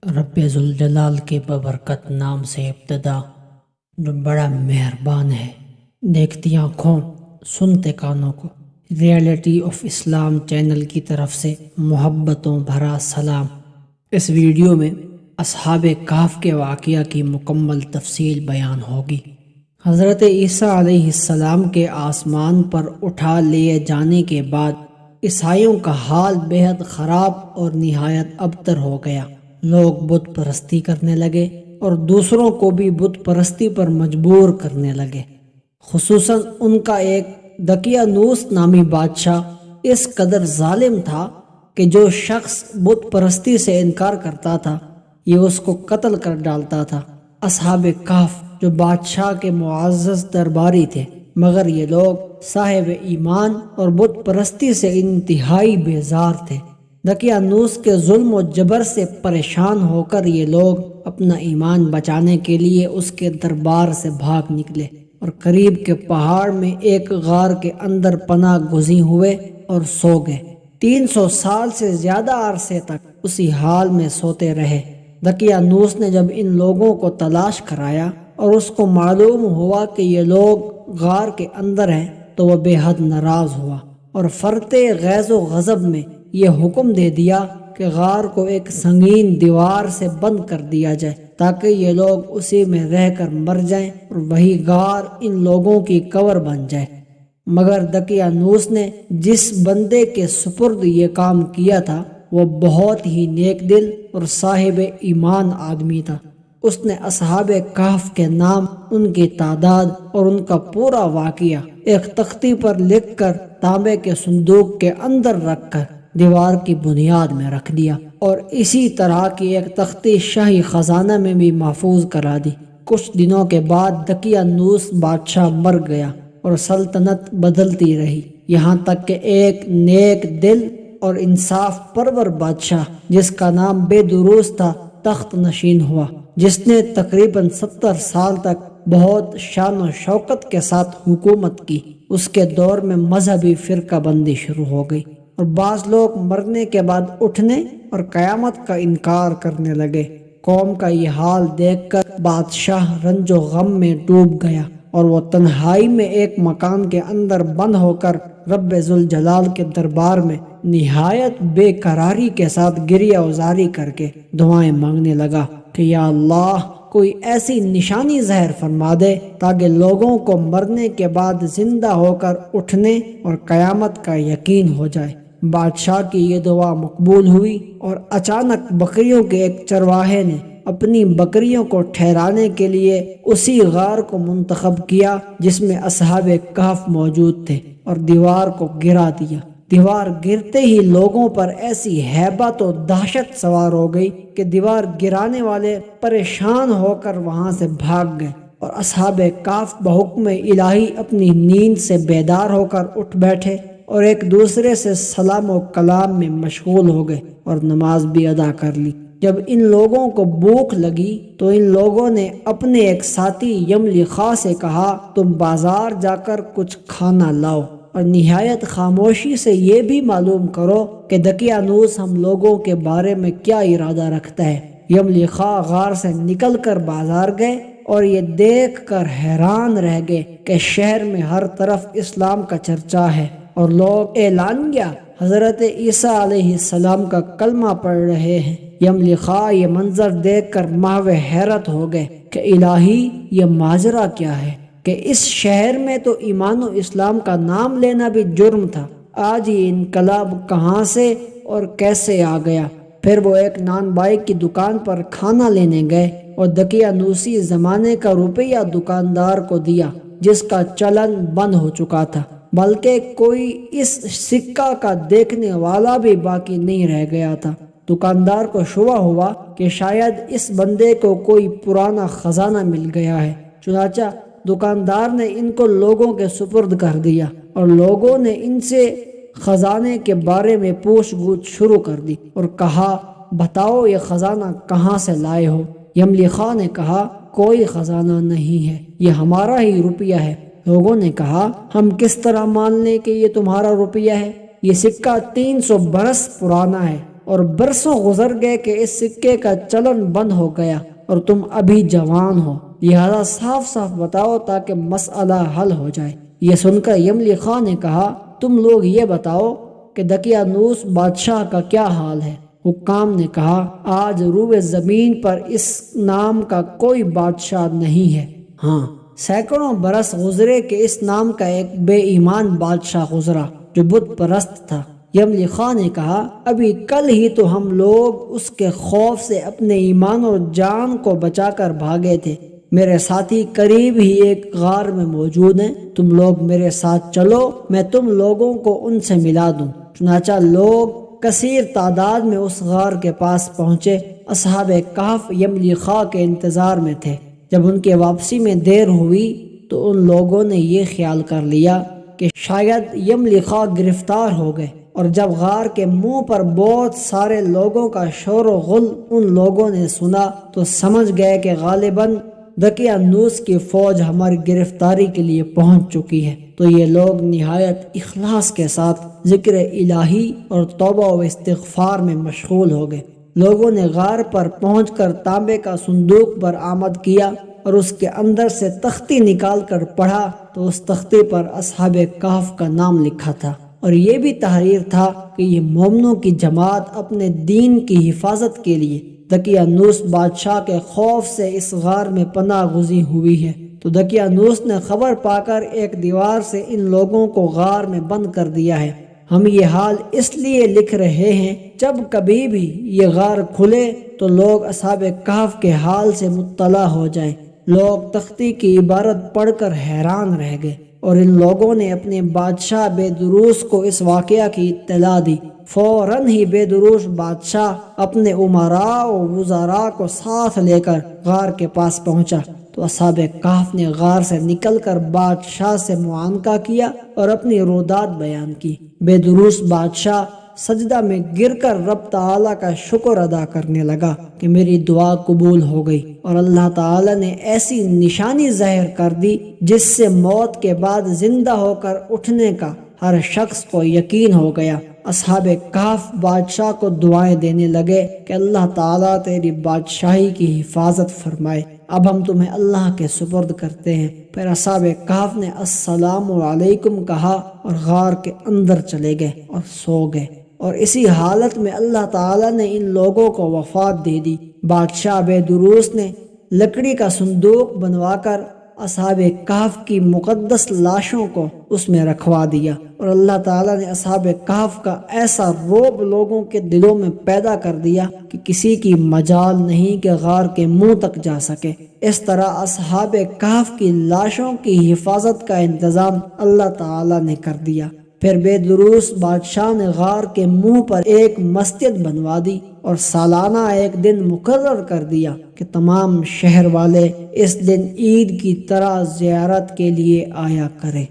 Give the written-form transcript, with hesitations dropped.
رب ذوالجلال کے ببرکت نام سے ابتدا، جو بڑا مہربان ہے، دیکھتی آنکھوں سنتے کانوں کو۔ ریئلٹی آف اسلام چینل کی طرف سے محبتوں بھرا سلام۔ اس ویڈیو میں اصحاب کہف کے واقعہ کی مکمل تفصیل بیان ہوگی۔ حضرت عیسیٰ علیہ السلام کے آسمان پر اٹھا لیے جانے کے بعد عیسائیوں کا حال بے حد خراب اور نہایت ابتر ہو گیا۔ لوگ بت پرستی کرنے لگے اور دوسروں کو بھی بت پرستی پر مجبور کرنے لگے۔ خصوصاً ان کا ایک دقیانوس نامی بادشاہ اس قدر ظالم تھا کہ جو شخص بت پرستی سے انکار کرتا تھا یہ اس کو قتل کر ڈالتا تھا۔ اصحاب کہف جو بادشاہ کے معزز درباری تھے، مگر یہ لوگ صاحب ایمان اور بت پرستی سے انتہائی بیزار تھے۔ دقیانوس کے ظلم و جبر سے پریشان ہو کر یہ لوگ اپنا ایمان بچانے کے لیے اس کے دربار سے بھاگ نکلے اور قریب کے پہاڑ میں ایک غار کے اندر پناہ گزین ہوئے اور سو گئے۔ 300 سال سے زیادہ عرصے تک اسی حال میں سوتے رہے۔ دقیانوس نے جب ان لوگوں کو تلاش کرایا اور اس کو معلوم ہوا کہ یہ لوگ غار کے اندر ہیں تو وہ بے حد ناراض ہوا اور فرتے غیظ و غضب میں یہ حکم دے دیا کہ غار کو ایک سنگین دیوار سے بند کر دیا جائے تاکہ یہ لوگ اسی میں رہ کر مر جائیں اور وہی غار ان لوگوں کی قبر بن جائے۔ مگر دقیانوس نے جس بندے کے سپرد یہ کام کیا تھا وہ بہت ہی نیک دل اور صاحب ایمان آدمی تھا۔ اس نے اصحاب کہف کے نام، ان کی تعداد اور ان کا پورا واقعہ ایک تختی پر لکھ کر تانبے کے صندوق کے اندر رکھ کر دیوار کی بنیاد میں رکھ دیا اور اسی طرح کی ایک تختی شاہی خزانہ میں بھی محفوظ کرا دی۔ کچھ دنوں کے بعد دقیانوس بادشاہ مر گیا اور سلطنت بدلتی رہی، یہاں تک کہ ایک نیک دل اور انصاف پرور بادشاہ جس کا نام بے دروس تھا تخت نشین ہوا، جس نے تقریباً 70 سال تک بہت شان و شوکت کے ساتھ حکومت کی۔ اس کے دور میں مذہبی فرقہ بندی شروع ہو گئی اور بعض لوگ مرنے کے بعد اٹھنے اور قیامت کا انکار کرنے لگے۔ قوم کا یہ حال دیکھ کر بادشاہ رنج و غم میں ڈوب گیا اور وہ تنہائی میں ایک مکان کے اندر بند ہو کر رب ذوالجلال کے دربار میں نہایت بے قراری کے ساتھ گریہ وزاری کر کے دعائیں مانگنے لگا کہ یا اللہ کوئی ایسی نشانی ظاہر فرما دے تاکہ لوگوں کو مرنے کے بعد زندہ ہو کر اٹھنے اور قیامت کا یقین ہو جائے۔ بادشاہ کی یہ دعا مقبول ہوئی اور اچانک بکریوں کے ایک چرواہے نے اپنی بکریوں کو ٹھہرانے کے لیے اسی غار کو منتخب کیا جس میں اصحاب کہف موجود تھے اور دیوار کو گرا دیا۔ دیوار گرتے ہی لوگوں پر ایسی ہیبت و دہشت سوار ہو گئی کہ دیوار گرانے والے پریشان ہو کر وہاں سے بھاگ گئے اور اصحاب کہف بحکم الہی اپنی نیند سے بیدار ہو کر اٹھ بیٹھے اور ایک دوسرے سے سلام و کلام میں مشغول ہو گئے اور نماز بھی ادا کر لی۔ جب ان لوگوں کو بھوک لگی تو ان لوگوں نے اپنے ایک ساتھی یملیخا سے کہا تم بازار جا کر کچھ کھانا لاؤ اور نہایت خاموشی سے یہ بھی معلوم کرو کہ دقیانوس ہم لوگوں کے بارے میں کیا ارادہ رکھتا ہے۔ یملیخا غار سے نکل کر بازار گئے اور یہ دیکھ کر حیران رہ گئے کہ شہر میں ہر طرف اسلام کا چرچا ہے اور لوگ اعلانیہ حضرت عیسیٰ علیہ السلام کا کلمہ پڑھ رہے ہیں۔ یملیخا یہ منظر دیکھ کر محو حیرت ہو گئے کہ الہی یہ ماجرا کیا ہے کہ اس شہر میں تو ایمان و اسلام کا نام لینا بھی جرم تھا، آج یہ انقلاب کہاں سے اور کیسے آ گیا؟ پھر وہ ایک نان بائی کی دکان پر کھانا لینے گئے اور دقیانوسی زمانے کا روپیہ دکاندار کو دیا جس کا چلن بند ہو چکا تھا، بلکہ کوئی اس سکہ کا دیکھنے والا بھی باقی نہیں رہ گیا تھا۔ دکاندار کو شبہ ہوا کہ شاید اس بندے کو کوئی پرانا خزانہ مل گیا ہے، چنانچہ دکاندار نے ان کو لوگوں کے سپرد کر دیا اور لوگوں نے ان سے خزانے کے بارے میں پوچھ گچھ شروع کر دی اور کہا بتاؤ یہ خزانہ کہاں سے لائے ہو؟ یملیخا نے کہا کوئی خزانہ نہیں ہے، یہ ہمارا ہی روپیہ ہے۔ لوگوں نے کہا ہم کس طرح مان لیں کہ یہ تمہارا روپیہ ہے؟ یہ سکہ 300 برس پرانا ہے اور برسوں گزر گئے کہ اس سکے کا چلن بند ہو گیا اور تم ابھی جوان ہو، لہذا صاف صاف بتاؤ تاکہ مسئلہ حل ہو جائے۔ یہ سن کر یملی خان نے کہا تم لوگ یہ بتاؤ کہ دقیانوس بادشاہ کا کیا حال ہے؟ حکام نے کہا آج روئے زمین پر اس نام کا کوئی بادشاہ نہیں ہے، ہاں سینکڑوں برس گزرے کہ اس نام کا ایک بے ایمان بادشاہ گزرا جو بت پرست تھا۔ یملی خان نے کہا ابھی کل ہی تو ہم لوگ اس کے خوف سے اپنے ایمان اور جان کو بچا کر بھاگے تھے۔ میرے ساتھی قریب ہی ایک غار میں موجود ہیں، تم لوگ میرے ساتھ چلو، میں تم لوگوں کو ان سے ملا دوں۔ چنانچہ لوگ کثیر تعداد میں اس غار کے پاس پہنچے۔ اصحاب کہف یملی خان کے انتظار میں تھے۔ جب ان کے واپسی میں دیر ہوئی تو ان لوگوں نے یہ خیال کر لیا کہ شاید یملی خان گرفتار ہو گئے، اور جب غار کے منہ پر بہت سارے لوگوں کا شور و غل ان لوگوں نے سنا تو سمجھ گئے کہ غالباً دقیانوس کی فوج ہماری گرفتاری کے لیے پہنچ چکی ہے۔ تو یہ لوگ نہایت اخلاص کے ساتھ ذکر الہی اور توبہ و استغفار میں مشغول ہو گئے۔ لوگوں نے غار پر پہنچ کر تانبے کا صندوق پر آمد کیا اور اس کے اندر سے تختی نکال کر پڑھا تو اس تختے پر اصحاب کہف کا نام لکھا تھا، اور یہ بھی تحریر تھا کہ یہ مومنوں کی جماعت اپنے دین کی حفاظت کے لیے دقیانوس بادشاہ کے خوف سے اس غار میں پناہ گزین ہوئی ہے۔ تو دقیانوس نے خبر پا کر ایک دیوار سے ان لوگوں کو غار میں بند کر دیا ہے۔ ہم یہ حال اس لیے لکھ رہے ہیں جب کبھی بھی یہ غار کھلے تو لوگ اصحاب کہف کے حال سے مطلع ہو جائیں۔ لوگ تختی کی عبارت پڑھ کر حیران رہ گئے، اور ان لوگوں نے اپنے بادشاہ بےدروس کو اس واقعہ کی اطلاع دی۔ فوراً ہی بےدروس بادشاہ اپنے امراء و وزراء کو ساتھ لے کر غار کے پاس پہنچا تو اصحاب کہف نے غار سے نکل کر بادشاہ سے معانقہ کیا اور اپنی رودات بیان کی۔ بےدروس بادشاہ سجدہ میں گر کر رب تعالیٰ کا شکر ادا کرنے لگا کہ میری دعا قبول ہو گئی، اور اللہ تعالیٰ نے ایسی نشانی ظاہر کر دی جس سے موت کے بعد زندہ ہو کر اٹھنے کا ہر شخص کو یقین ہو گیا۔ اصحاب کہف بادشاہ کو دعائیں دینے لگے کہ اللہ تعالیٰ تیری بادشاہی کی حفاظت فرمائے، اب ہم تمہیں اللہ کے سپرد کرتے ہیں۔ پھر اصحاب کہف نے السلام علیکم کہا اور غار کے اندر چلے گئے اور سو گئے، اور اسی حالت میں اللہ تعالیٰ نے ان لوگوں کو وفات دے دی۔ بادشاہ بےدروس نے لکڑی کا صندوق بنوا کر اصحاب کہف کی مقدس لاشوں کو اس میں رکھوا دیا، اور اللہ تعالیٰ نے اصحاب کہف کا ایسا رعب لوگوں کے دلوں میں پیدا کر دیا کہ کسی کی مجال نہیں کہ غار کے منہ تک جا سکے۔ اس طرح اصحاب کہف کی لاشوں کی حفاظت کا انتظام اللہ تعالیٰ نے کر دیا۔ پھر بےدروس بادشاہ نے غار کے منہ پر ایک مسجد بنوا دی اور سالانہ ایک دن مقرر کر دیا کہ تمام شہر والے اس دن عید کی طرح زیارت کے لیے آیا کریں۔